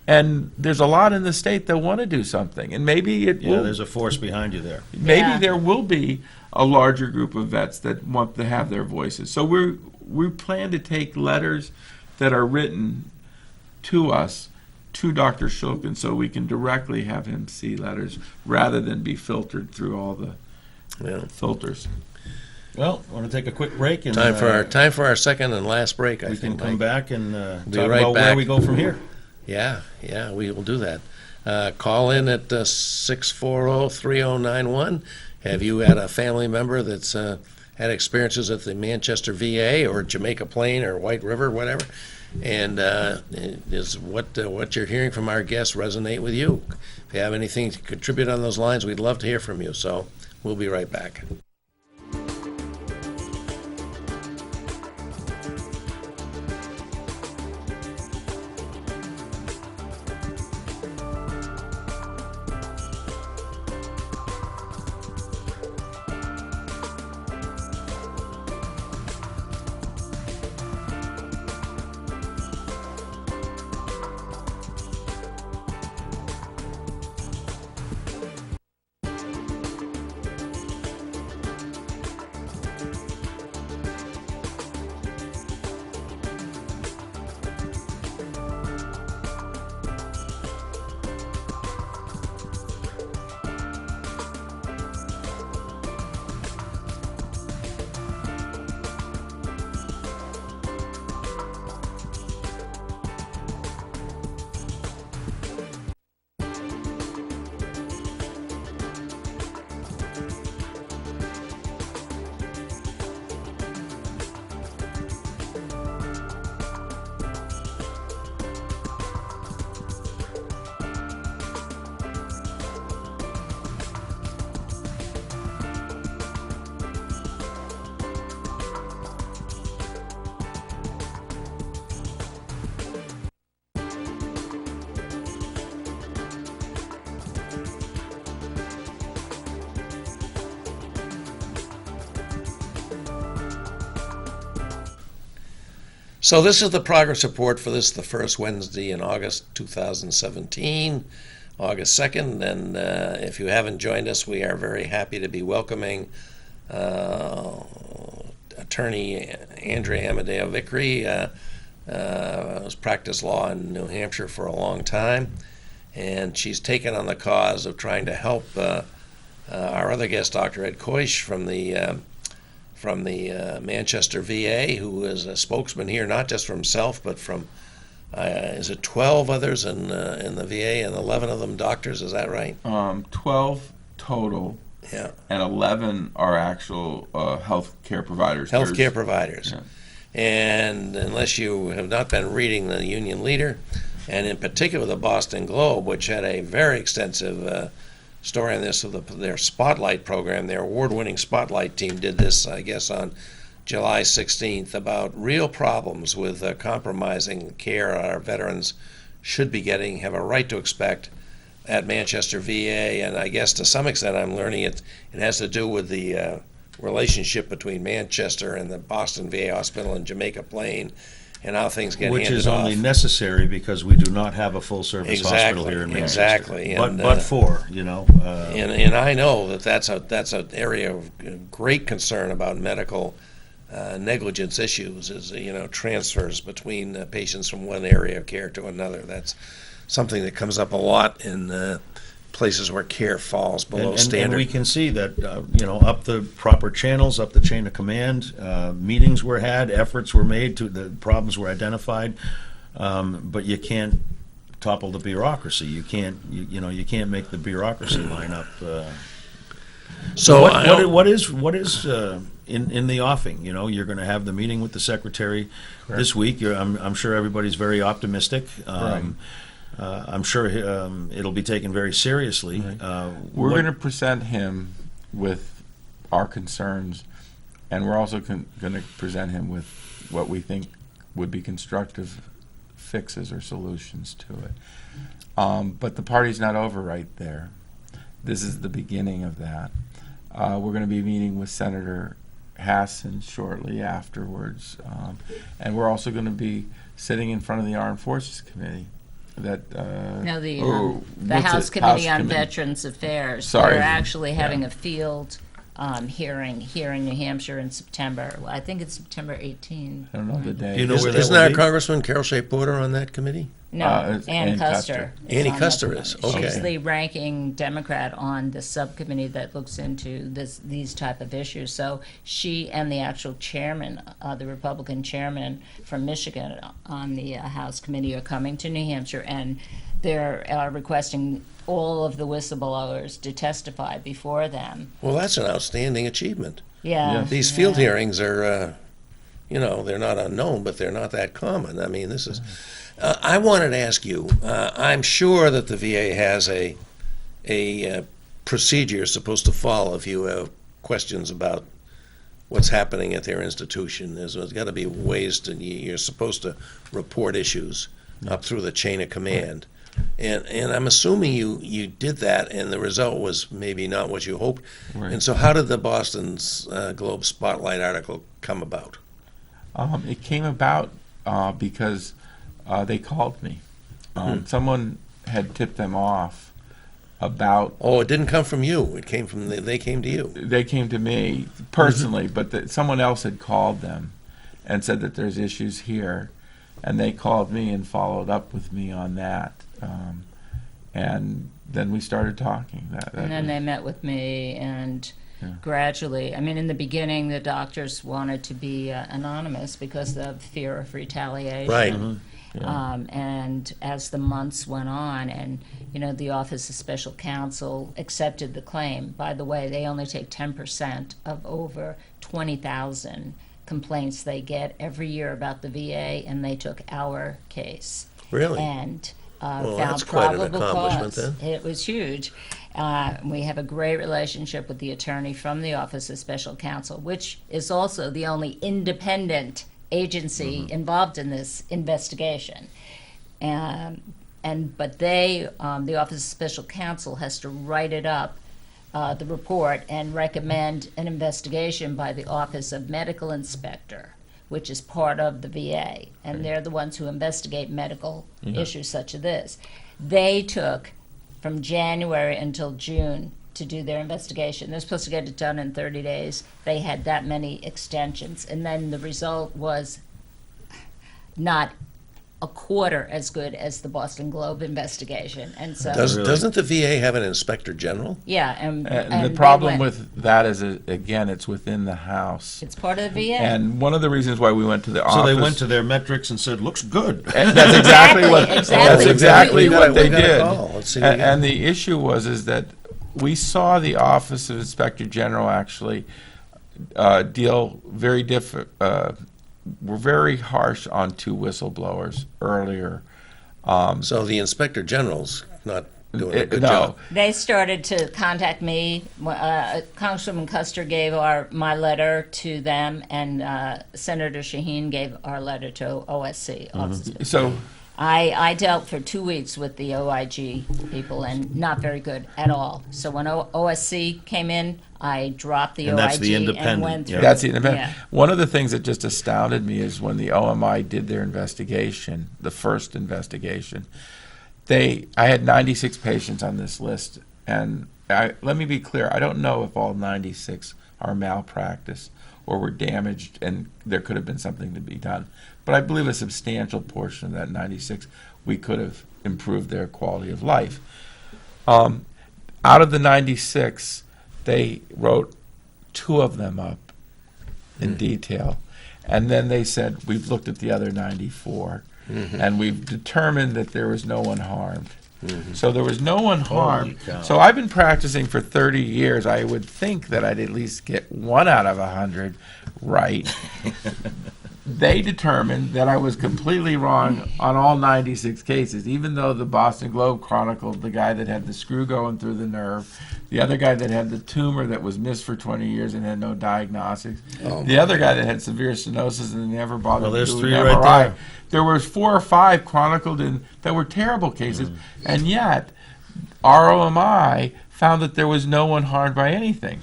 Speaker 4: And there's a lot in the state that want to do something, and maybe it
Speaker 2: Yeah,
Speaker 4: will.
Speaker 2: there's a force behind you there.
Speaker 4: Maybe
Speaker 3: Yeah.
Speaker 4: there will be a larger group of vets that want to have their voices. So we plan to take letters that are written to us to Dr. Shulkin, so we can directly have him see letters rather than be filtered through all the
Speaker 1: Yeah.
Speaker 4: filters.
Speaker 2: Well, I want to take a quick break, and
Speaker 1: Time for our second and last break, I
Speaker 2: we
Speaker 1: think,
Speaker 2: can come
Speaker 1: Mike.
Speaker 2: back and
Speaker 1: Be
Speaker 2: talk
Speaker 1: right
Speaker 2: about where
Speaker 1: back.
Speaker 2: we go from here.
Speaker 1: Yeah, we will do that. Call in at 640-3091. Have you had a family member that's had experiences at the Manchester VA or Jamaica Plain or White River, whatever? And is what you're hearing from our guests resonate with you? If you have anything to contribute on those lines, we'd love to hear from you. So we'll be right back. So this is the progress report for the first Wednesday in August 2017, August 2nd. And if you haven't joined us, we are very happy to be welcoming attorney Andrea Amadeo Vickery, has practiced law in New Hampshire for a long time, and she's taken on the cause of trying to help our other guest, Dr. Ed Koish from the Manchester VA, who is a spokesman here, not just for himself, but from, is it 12 others in the VA, and 11 of them doctors, is that right?
Speaker 4: 12 total,
Speaker 1: Yeah.
Speaker 4: and 11 are actual health care providers.
Speaker 1: Healthcare providers.
Speaker 4: Yeah.
Speaker 1: And unless you have not been reading the Union Leader, and in particular the Boston Globe, which had a very extensive story on this of their Spotlight program, their award-winning Spotlight team did this, I guess, on July 16th, about real problems with compromising care our veterans should be getting, have a right to expect at Manchester VA. And I guess to some extent I'm learning it has to do with the relationship between Manchester and the Boston VA Hospital in Jamaica Plain, and how things get
Speaker 2: Which
Speaker 1: handed
Speaker 2: is only
Speaker 1: off.
Speaker 2: necessary because we do not have a full-service hospital here in Manchester.
Speaker 1: Exactly. And,
Speaker 2: But for, you know.
Speaker 1: and I know that's an area of great concern about medical negligence issues, is transfers between patients from one area of care to another. That's something that comes up a lot in places where care falls below
Speaker 2: And
Speaker 1: standard.
Speaker 2: we can see that, up the proper channels, up the chain of command, meetings were had, efforts were made, the problems were identified, but you can't topple the bureaucracy. You can't, you can't make the bureaucracy line up.
Speaker 1: So
Speaker 2: What is in the offing? You're going to have the meeting with the secretary this week. I'm sure everybody's very optimistic. I'm sure it'll be taken very seriously.
Speaker 4: We're going to present him with our concerns, and we're also going to present him with what we think would be constructive fixes or solutions to it. But the party's not over right there. this is the beginning of that. We're going to be meeting with Senator Hassan shortly afterwards, and we're also going to be sitting in front of the Armed Forces Committee.
Speaker 3: No, the
Speaker 4: what's
Speaker 3: House
Speaker 4: it?
Speaker 3: Committee on
Speaker 4: Committee.
Speaker 3: Veterans Affairs.
Speaker 4: Sorry.
Speaker 3: They're actually having a field hearing here in New Hampshire in September. Well, I think it's September 18.
Speaker 4: I don't know the day.
Speaker 2: Do you know where that
Speaker 1: Isn't
Speaker 2: will
Speaker 1: our
Speaker 2: be?
Speaker 1: Congressman Carol Shea Porter on that committee?
Speaker 3: No,
Speaker 4: It's
Speaker 3: Ann
Speaker 4: Ann
Speaker 3: Custer.
Speaker 4: Custer.
Speaker 1: Annie
Speaker 3: on
Speaker 1: Custer
Speaker 3: the-
Speaker 1: is,
Speaker 3: She's
Speaker 1: okay.
Speaker 3: the ranking Democrat on the subcommittee that looks into these type of issues. So she and the actual chairman, the Republican chairman from Michigan on the House committee are coming to New Hampshire, and they're requesting all of the whistleblowers to testify before them.
Speaker 1: Well, that's an outstanding achievement.
Speaker 3: Yeah.
Speaker 4: Yes.
Speaker 1: These field hearings are, they're not unknown, but they're not that common. I mean, this is. I wanted to ask you. I'm sure that the VA has a procedure you're supposed to follow if you have questions about what's happening at their institution. There's got to be ways you're supposed to report issues up through the chain of command. And I'm assuming you did that, and the result was maybe not what you hoped.
Speaker 4: Right.
Speaker 1: And so, how did the Boston's Globe Spotlight article come about?
Speaker 4: It came about because they called me. Someone had tipped them off about.
Speaker 1: Oh, it didn't come from you. It came from they came to you.
Speaker 4: They came to me personally, but someone else had called them and said that there's issues here, and they called me and followed up with me on that. And then we started talking.
Speaker 3: And then they met with me, and gradually, I mean, in the beginning, the doctors wanted to be anonymous because of fear of retaliation.
Speaker 1: Right.
Speaker 3: And as the months went on, and the Office of Special Counsel accepted the claim. By the way, they only take 10% of over 20,000 complaints they get every year about the VA, and they took our case.
Speaker 1: Really?
Speaker 3: And
Speaker 1: Well,
Speaker 3: found
Speaker 1: that's quite an
Speaker 3: probable
Speaker 1: accomplishment,
Speaker 3: cause.
Speaker 1: then.
Speaker 3: It was huge. We have a great relationship with the attorney from the Office of Special Counsel, which is also the only independent agency involved in this investigation. But the Office of Special Counsel has to write it up, the report, and recommend an investigation by the Office of Medical Inspector, which is part of the VA, and they're the ones who investigate medical issues such as this. They took from January until June to do their investigation. They're supposed to get it done in 30 days. They had that many extensions, and then the result was not a quarter as good as the Boston Globe investigation. And so,
Speaker 1: Doesn't the VA have an inspector general?
Speaker 3: yeah, and
Speaker 4: the
Speaker 3: they
Speaker 4: problem
Speaker 3: went-
Speaker 4: with that is, again, it's within the House.
Speaker 3: it's part of the VA.
Speaker 4: And one of the reasons why we went to the
Speaker 2: So
Speaker 4: office.
Speaker 2: they went to their metrics and said, "Looks good."
Speaker 4: And that's exactly what.
Speaker 3: Exactly.
Speaker 4: That's exactly
Speaker 1: We
Speaker 4: what they
Speaker 1: got a
Speaker 4: did.
Speaker 1: call. Let's see what we got.
Speaker 4: And the issue is that we saw the Office of Inspector General actually deal were very harsh on two whistleblowers earlier.
Speaker 1: So the inspector general's not doing a good
Speaker 4: No.
Speaker 1: job.
Speaker 3: They started to contact me. Congresswoman Custer gave my letter to them, and Senator Shaheen gave our letter to OSC.
Speaker 4: So
Speaker 3: I dealt for 2 weeks with the OIG people, and not very good at all. So when OSC came in, I dropped the
Speaker 2: And
Speaker 3: OIG
Speaker 2: that's the
Speaker 3: and
Speaker 2: independent,
Speaker 3: went
Speaker 2: yeah.
Speaker 3: through.
Speaker 4: that's the independent.
Speaker 3: Yeah.
Speaker 4: One of the things that just astounded me is when the OMI did their investigation, the first investigation. I had 96 patients on this list, and let me be clear, I don't know if all 96 are malpractice or were damaged and there could have been something to be done. But I believe a substantial portion of that 96, we could have improved their quality of life. Out of the 96, they wrote 2 of them up in detail. And then they said, we've looked at the other 94. And we've determined that there was no one harmed. So there was no one harmed.
Speaker 2: cow.
Speaker 4: So I've been practicing for 30 years. I would think that I'd at least get 1 out of 100 right. They determined that I was completely wrong on all 96 cases, even though the Boston Globe chronicled the guy that had the screw going through the nerve, the other guy that had the tumor that was missed for 20 years and had no diagnostics, the other guy that had severe stenosis and never bothered
Speaker 2: Well, there's
Speaker 4: to do
Speaker 2: 3
Speaker 4: an
Speaker 2: right
Speaker 4: MRI.
Speaker 2: there.
Speaker 4: There was 4 or 5 chronicled that were terrible cases, and yet ROMI found that there was no one harmed by anything.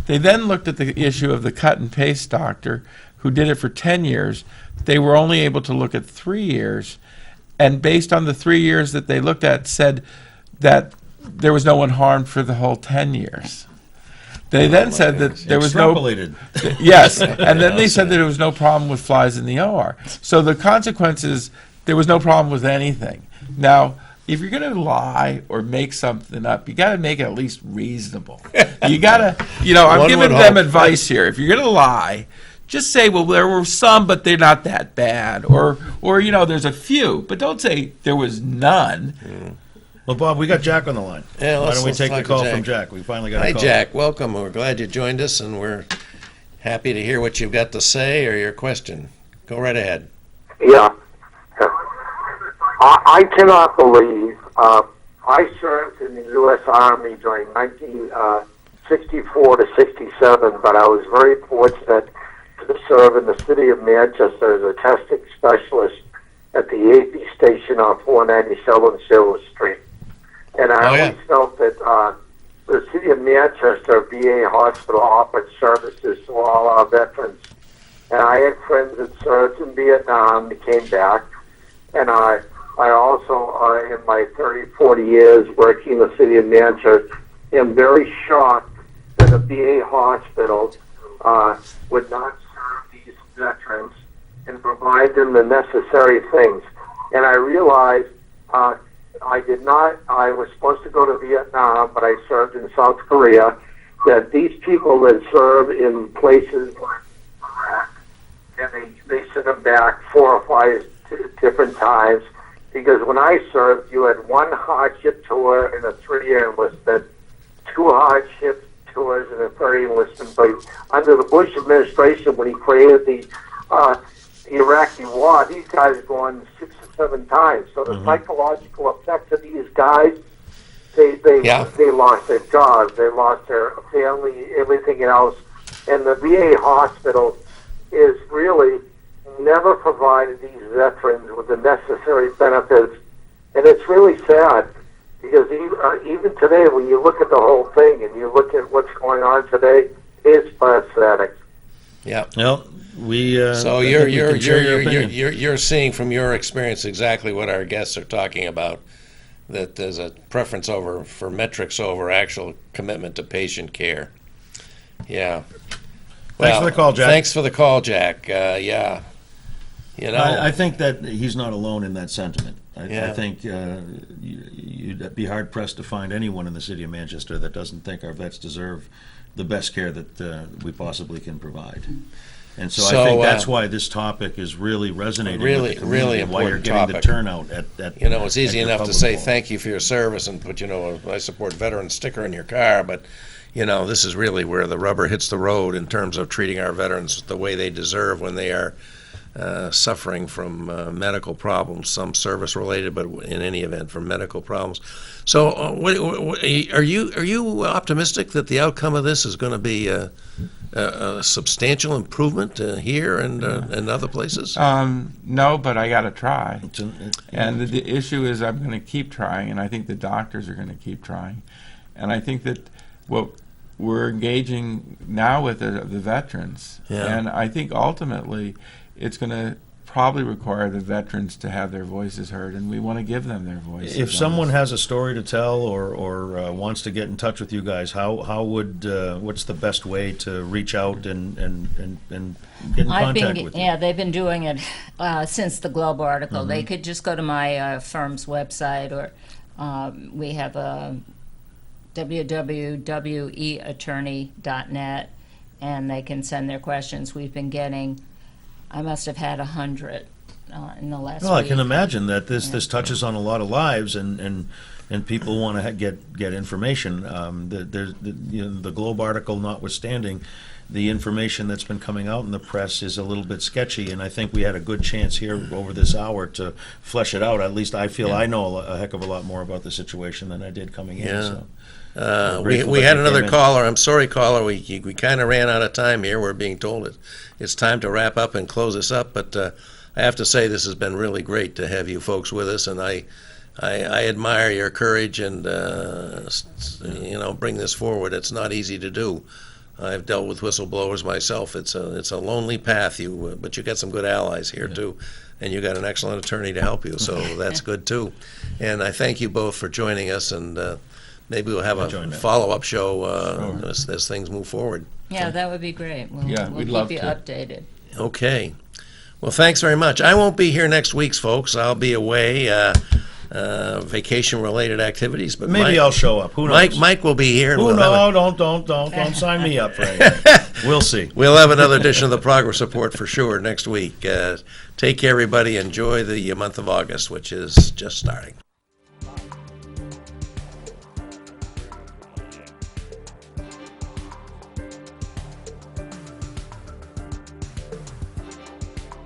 Speaker 4: They then looked at the issue of the cut and paste doctor who did it for 10 years. They were only able to look at 3 years, and based on the 3 years that they looked at, said that there was no one harmed for the whole 10 years. They then said that there was no...
Speaker 2: Extrapolated.
Speaker 4: Yes, and then they said that there was no problem with flies in the OR. So the consequences, there was no problem with anything. Now, if you're going to lie or make something up, you got to make it at least reasonable. You got to, I'm
Speaker 1: One
Speaker 4: giving
Speaker 1: would
Speaker 4: them
Speaker 1: hope.
Speaker 4: advice here. If you're going to lie, just say, well, there were some, but they're not that bad. Or there's a few, but don't say there was none.
Speaker 2: Well, Bob, we got Jack on the line.
Speaker 1: Yeah,
Speaker 2: Why don't we
Speaker 1: let's
Speaker 2: take the
Speaker 1: talk to
Speaker 2: call
Speaker 1: Jack.
Speaker 2: from Jack? We finally got
Speaker 1: Hi,
Speaker 2: a call.
Speaker 1: Jack. Welcome. We're glad you joined us, and we're happy to hear what you've got to say or your question. Go right ahead.
Speaker 5: Yeah. I cannot believe I served in the U.S. Army during 1964 to 67, but I was very fortunate to serve in the city of Manchester as a testing specialist at the AP station on 497 Silver Street. And I
Speaker 1: Oh, yeah.
Speaker 5: always felt that the city of Manchester VA hospital offered services to all our veterans. And I had friends that served in Vietnam that came back. And I also, in my 30, 40 years working in the city of Manchester, am very shocked that a VA hospital would not serve these veterans and provide them the necessary things. And I realized I was supposed to go to Vietnam, but I served in South Korea, that these people that serve in places like Iraq, and they send them back 4 or 5 different times, because when I served, you had 1 hardship tour in a 3-year enlistment, 2 hardship tours in a 3-year enlistment. But under the Bush administration, when he created the Iraqi war, these guys gone 6 or 7 times. So the psychological effects of these guys, they lost their jobs, they lost their family, everything else. And the VA hospital is really never provided these veterans with the necessary benefits. And it's really sad, because even today, when you look at the whole thing and you look at what's going on today, it's pathetic.
Speaker 1: Yeah.
Speaker 2: Well, we.
Speaker 1: So
Speaker 2: I
Speaker 1: you're
Speaker 2: think we can share your opinion.
Speaker 1: you're seeing from your experience exactly what our guests are talking about. That there's a preference for metrics over actual commitment to patient care. Yeah.
Speaker 2: Thanks for the call, Jack.
Speaker 1: Thanks for the call, Jack. Yeah.
Speaker 2: I think that he's not alone in that sentiment. I
Speaker 1: Yeah.
Speaker 2: think you'd be hard pressed to find anyone in the city of Manchester that doesn't think our vets deserve the best care that we possibly can provide. And so I think that's why this topic is really resonating with the community,
Speaker 1: really
Speaker 2: and why you're
Speaker 1: important
Speaker 2: getting
Speaker 1: topic.
Speaker 2: the turnout at
Speaker 1: It's easy
Speaker 2: at your
Speaker 1: enough to
Speaker 2: public
Speaker 1: say
Speaker 2: forum.
Speaker 1: thank you for your service and put, I support veteran sticker in your car, but, this is really where the rubber hits the road in terms of treating our veterans the way they deserve when they are suffering from medical problems, some service-related, but in any event, from medical problems. So, are you optimistic that the outcome of this is going to be a substantial improvement here and other places?
Speaker 4: No, but I got to try. And
Speaker 2: Yeah.
Speaker 4: the issue is I'm going to keep trying, and I think the doctors are going to keep trying. And I think that what we're engaging now with the veterans.
Speaker 1: Yeah.
Speaker 4: And I think ultimately it's going to probably require the veterans to have their voices heard, and we want to give them their voices.
Speaker 2: If
Speaker 4: on
Speaker 2: someone
Speaker 4: this.
Speaker 2: has a story to tell or wants to get in touch with you guys, how would what's the best way to reach out and get in contact with you?
Speaker 3: Yeah, they've been doing it since the Globe article.
Speaker 2: Mm-hmm.
Speaker 3: They could just go to my firm's website, or we have a www.weattorney.net, and they can send their questions. We've been getting, I must have had 100 in the last
Speaker 2: Well, I
Speaker 3: week.
Speaker 2: can imagine that this touches on a lot of lives, and people want to get information. The Globe article notwithstanding, the information that's been coming out in the press is a little bit sketchy, and I think we had a good chance here over this hour to flesh it out. At least I feel I know a heck of a lot more about the situation than I did coming in.
Speaker 1: Yeah.
Speaker 2: So.
Speaker 1: We
Speaker 2: that
Speaker 1: had
Speaker 2: you
Speaker 1: another
Speaker 2: came in.
Speaker 1: caller. I'm sorry, caller. We kind of ran out of time here. We're being told it's time to wrap up and close this up. But I have to say this has been really great to have you folks with us, and I I admire your courage and bring this forward. It's not easy to do. I've dealt with whistleblowers myself. It's a lonely path. But you got some good allies here too, and you got an excellent attorney to help you. So that's good too. And I thank you both for joining us. And maybe we'll have a follow-up show as things move forward.
Speaker 3: Yeah, that would be great. We'll
Speaker 4: we'd
Speaker 3: keep
Speaker 4: love
Speaker 3: you
Speaker 4: to.
Speaker 3: updated.
Speaker 1: Okay. Well, thanks very much. I won't be here next week, folks. I'll be away, vacation-related activities. But
Speaker 2: Maybe I'll show up. Who knows?
Speaker 1: Mike will be here. and
Speaker 2: Who
Speaker 1: we'll have
Speaker 2: don't sign me up for anything. We'll see.
Speaker 1: We'll have another edition of the Progress Report for sure next week. Take care, everybody. Enjoy the month of August, which is just starting.